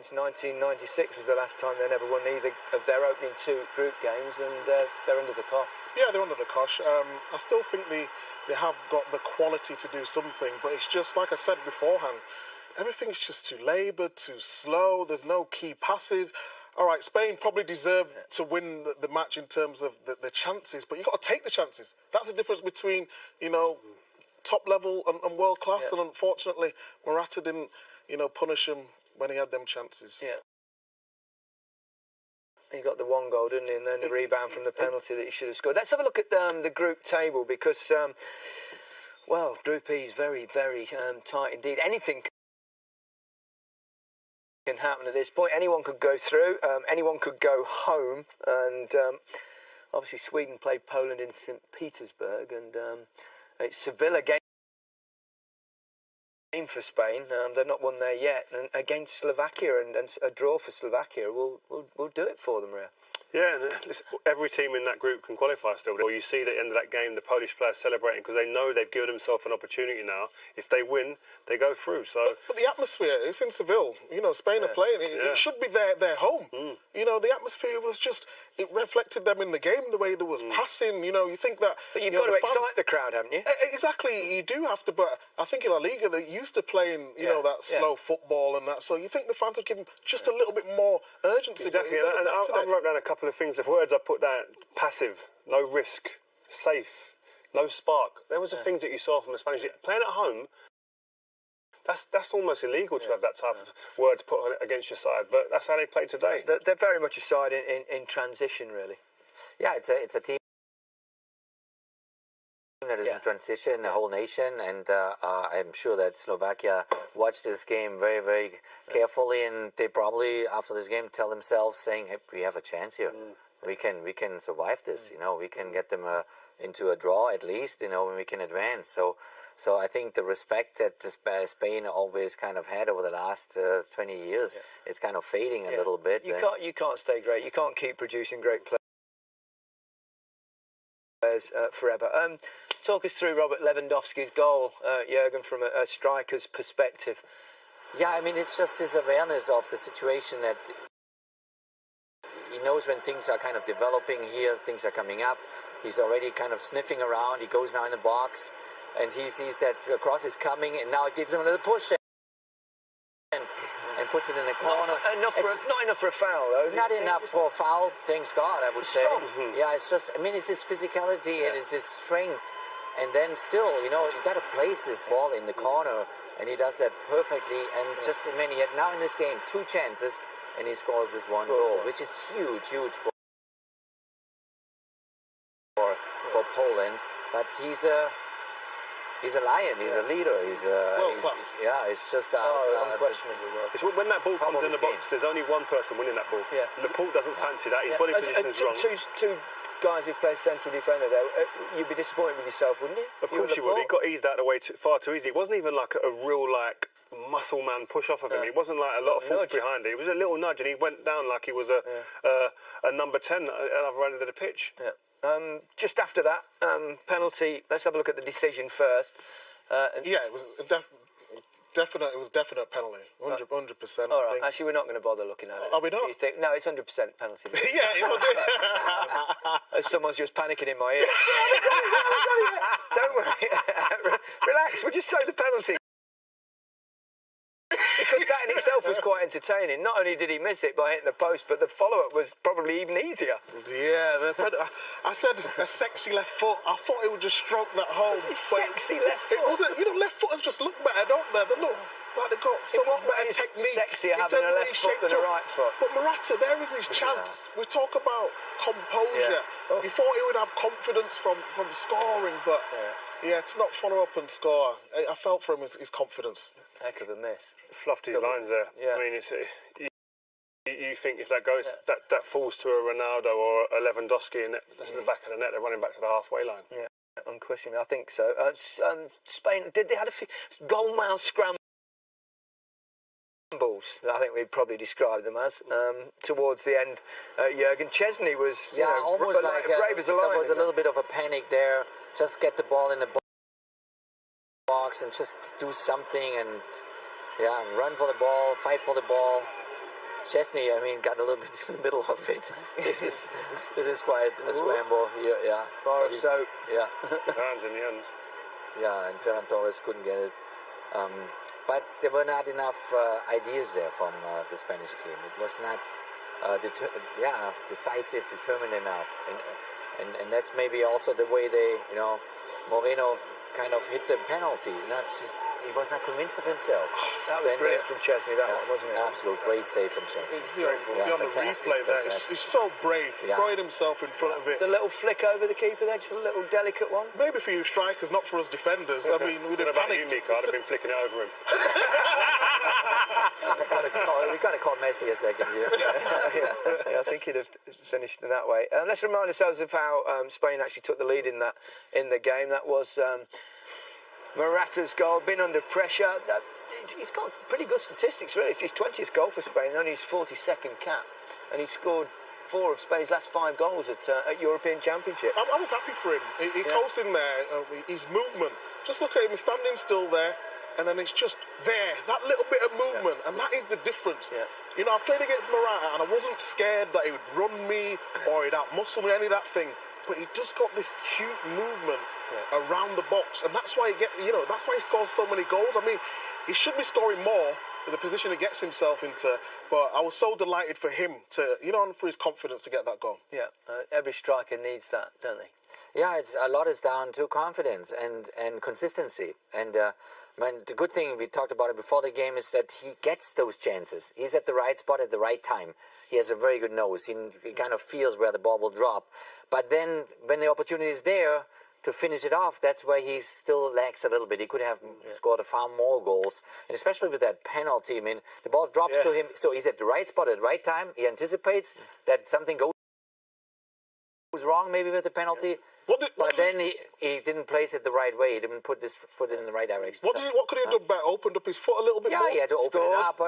since 1996 was the last time they never won either of their opening 2 group games, and they're under the cosh. Yeah, they're under the cosh. I still think they have got the quality to do something, but it's just, like I said beforehand, everything's just too laboured, too slow, there's no key passes. All right, Spain probably deserved to win the match in terms of the chances, but you've got to take the chances. That's the difference between, top level and world class, and unfortunately, Morata didn't, punish him when he had them chances. Yeah. He got the 1 goal, didn't he? And then the rebound from the penalty that he should have scored. Let's have a look at the group table because, Group E is very, very tight indeed. Anything can happen at this point. Anyone could go through. Anyone could go home. And obviously Sweden played Poland in St. Petersburg. And it's Sevilla game for Spain. They've not won there yet. And against Slovakia, and a draw for Slovakia will do it for them, Ria. Yeah, and every team in that group can qualify still. You see at the end of that game the Polish players celebrating because they know they've given themselves an opportunity now. If they win, they go through. So, but the atmosphere, it's in Seville. Spain are playing. It should be their home. The atmosphere was just, it reflected them in the game, the way there was passing. You think that... But you've got to excite the crowd, haven't you? Exactly, you do have to. But I think in La Liga, they're used to playing, that slow football and that. So you think the fans would give them just a little bit more urgency. Exactly, and I've wrote down a couple of things, of words I put down: passive, no risk, safe, no spark. There was the things that you saw from the Spanish playing at home. That's almost illegal to have that type of words put on it against your side, but that's how they play today. They're very much a side in transition, really. Yeah, it's a team that is in transition, the whole nation, and I'm sure that Slovakia watched this game very, very carefully, and they probably after this game tell themselves, saying, "Hey, we have a chance here. We can survive this. We can get them into a draw at least. And we can advance." So I think the respect that Spain always kind of had over the last 20 years, it's kind of fading a little bit. You can't stay great. You can't keep producing great players forever. Talk us through Robert Lewandowski's goal, Jürgen, from a striker's perspective. Yeah, I mean, it's just his awareness of the situation that he knows when things are kind of developing here, things are coming up. He's already kind of sniffing around. He goes now in the box, and he sees that the cross is coming, and now it gives him a little push and puts it in the corner. Not enough for a foul, though. Not enough for a foul, thanks God, I would say. Yeah, it's just, I mean, it's his physicality and it's his strength. And then still, you got to place this ball in the corner, and he does that perfectly. And just, he had now in this game 2 chances, and he scores this 1 goal, which is huge for Poland. But he's a lion. He's a leader. He's world class. It's just unquestionably world. It's when that ball comes in the box, there's only one person winning that ball. Yeah. Laporte doesn't fancy that. His body position is wrong. Two guys who play central defender there. You'd be disappointed with yourself, wouldn't you? Of course you would. He got eased out of the way far too easy. It wasn't even like a real muscle man push off of him. It wasn't like a lot of force behind it. It was a little nudge, and he went down like he was a number 10 at the other end of the pitch. Yeah. Just after that penalty, let's have a look at the decision first. It was definite. It was definite penalty, 100%. All right. Actually, we're not going to bother looking at it. Are we not? No, it's 100% penalty. Someone's just panicking in my ear. Don't worry. Relax. We'll just show the penalty. Because that in itself was quite entertaining. Not only did he miss it by hitting the post, but the follow-up was probably even easier. Yeah, I said a sexy left foot. I thought it would just stroke that hole. Sexy left foot. It wasn't. Left footers just look better, don't they? They look like they've got so much better technique. Sexier having a left foot than a right foot. But Morata, there is his chance. We talk about composure. You thought he would have confidence from scoring, but to not follow up and score, I felt for him his confidence. Heck of a miss. Fluffed his lines there. Yeah. I mean, you think if that goes, that falls to a Ronaldo or a Lewandowski, and that's in the back of the net, they're running back to the halfway line. Yeah, unquestionably, I think so. Spain, they had a few goal-mouth scrambles, I think we'd probably describe them as, towards the end. Jürgen Chesney was almost like brave as a lion. There was a little bit of a panic there. Just get the ball in the box and just do something and run for the ball, fight for the ball. Chesney, I mean, got a little bit in the middle of it. This is quite a scramble here. Yeah. Bar of soap. Yeah. Hands in the end. Yeah, and Ferran Torres couldn't get it. But there were not enough ideas there from the Spanish team. It was not decisive, determined enough. And that's maybe also the way they, Moreno kind of hit the penalty. He was not convinced of himself. That was brilliant from Chesney, that one, wasn't it? Absolute great save from Chesney. See on the replay there, he's so brave, throwing himself in front of it. The little flick over the keeper there, just a little delicate one. Maybe for you strikers, not for us defenders. I mean, we'd have panicked. I'd have been flicking it over him. We got to call Messi a second here. I think he'd have finished in that way. Let's remind ourselves of how Spain actually took the lead in the game. That was Morata's goal, been under pressure. He's got pretty good statistics, really. It's his 20th goal for Spain, only his 42nd cap. And he scored 4 of Spain's last 5 goals at European Championship. I was happy for him. He goes in there, his movement. Just look at him, he's standing still there, and then it's just there, that little bit of movement, and that is the difference. Yeah. I played against Morata, and I wasn't scared that he would run me or he'd outmuscle me, any of that thing. But he just got this cute movement around the box, and that's why that's why he scores so many goals. I mean, he should be scoring more in the position he gets himself into. But I was so delighted for him to, and for his confidence to get that goal. Yeah, every striker needs that, don't they? Yeah, a lot is down to confidence and consistency. And the good thing, we talked about it before the game, is that he gets those chances. He's at the right spot at the right time. He has a very good nose. He kind of feels where the ball will drop. But then when the opportunity is there to finish it off, that's where he still lacks a little bit. He could have scored far more goals. And especially with that penalty, I mean, the ball drops to him. So he's at the right spot at the right time. He anticipates that something goes wrong maybe with the penalty. But then he didn't place it the right way. He didn't put his foot in the right direction. What could he have done better? Opened up his foot a little bit more? Yeah, he had to open it up.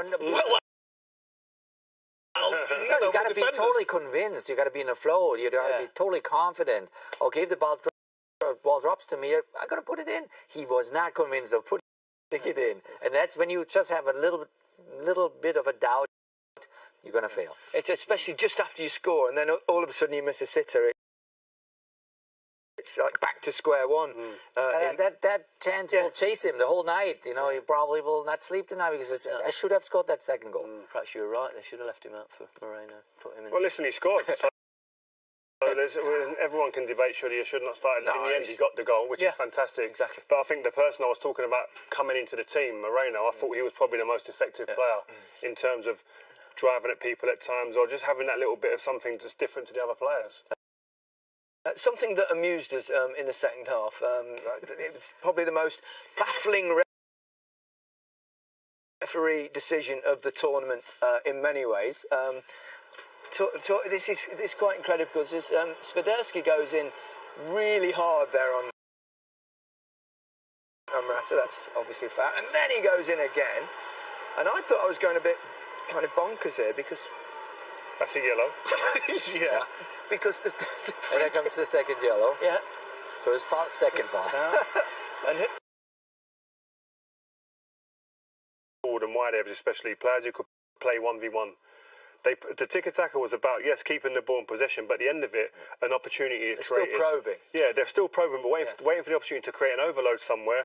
You got to be totally convinced. You got to be in the flow. You got to be totally confident. Okay, if the ball drops to me, I got to put it in. He was not convinced of putting it in, and that's when you just have a little bit of a doubt. You're going to fail. It's especially just after you score, and then all of a sudden you miss a sitter. It's like back to square one. That chance will chase him the whole night. He probably will not sleep tonight because I should have scored that second goal. Perhaps you were right. They should have left him out for Moreno. Put him in. Well, listen, he scored. So everyone can debate should he or should not start. In the end, he got the goal, which is fantastic. Exactly. But I think the person I was talking about coming into the team, Moreno, I thought he was probably the most effective player in terms of driving at people at times or just having that little bit of something that's different to the other players. Something that amused us in the second half, it was probably the most baffling referee decision of the tournament in many ways. This is quite incredible because Swiderski goes in really hard there on Morata. That's obviously a foul, and then he goes in again. And I thought I was going a bit kind of bonkers here because. That's a yellow. Yeah. Because the and there comes the second yellow. Yeah. First foul, second foul. And forward and wide areas, especially players who could play 1v1. The tiki-taka was about, yes, keeping the ball in possession, but at the end of it, an opportunity to create. Still probing. Yeah, they're still probing, but waiting for the opportunity to create an overload somewhere.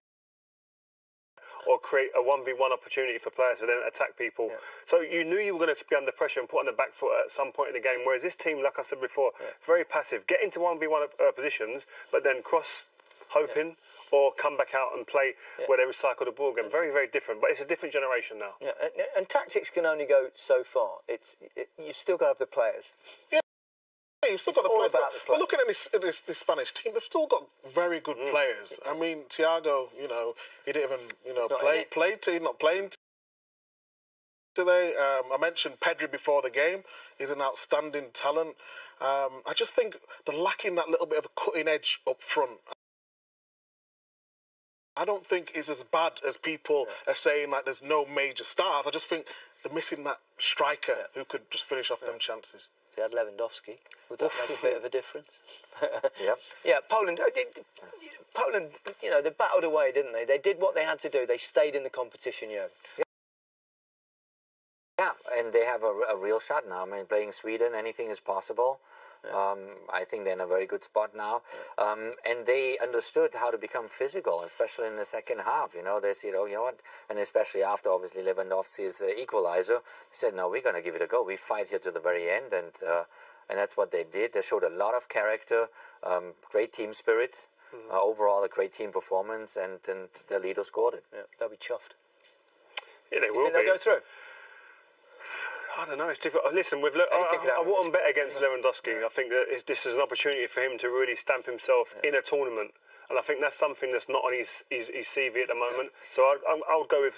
Or create a 1v1 opportunity for players to then attack people. Yeah. So you knew you were going to be under pressure and put on the back foot at some point in the game. Whereas this team, like I said before, very passive. Get into 1v1 positions, but then cross, hoping, or come back out and play where they recycle the ball again. Very, very different. But it's a different generation now. Yeah, and tactics can only go so far. You've still got to have the players. Yeah. You've still got the players, but looking at this Spanish team, they've still got very good players. I mean, Thiago, he didn't even, not playing today. I mentioned Pedri before the game. He's an outstanding talent. I just think they're lacking that little bit of a cutting edge up front. I don't think it's as bad as people are saying, like there's no major stars. I just think they're missing that striker who could just finish off them chances. They had Lewandowski. Would that make a bit of a difference? Yep. Yeah, Poland, they battled away, didn't they? They did what they had to do. They stayed in the competition, Yeah, Yeah, and they have a real shot now. I mean, playing Sweden, anything is possible. I think they're in a very good spot now. And they understood how to become physical, especially in the second half. They said, oh, you know what? And especially after, obviously, Lewandowski's equalizer, they said, no, we're going to give it a go. We fight here to the very end. And that's what they did. They showed a lot of character, great team spirit, overall a great team performance, and the leader scored it. Yeah, they'll be chuffed. Yeah, they You will think be. they'll go through? I don't know. It's difficult. Listen, I wouldn't bet against Lewandowski. I think that this is an opportunity for him to really stamp himself in a tournament, and I think that's something that's not on his CV at the moment. So I would go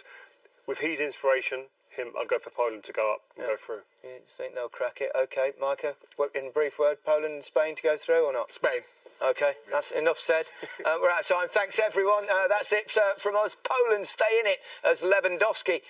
with his inspiration. I'd go for Poland to go up and go through. You think they'll crack it? Okay, Micah, in a brief word, Poland and Spain to go through or not? Spain. Okay, that's enough said. We're out of time. Thanks, everyone. That's it from us. Poland stay in it as Lewandowski.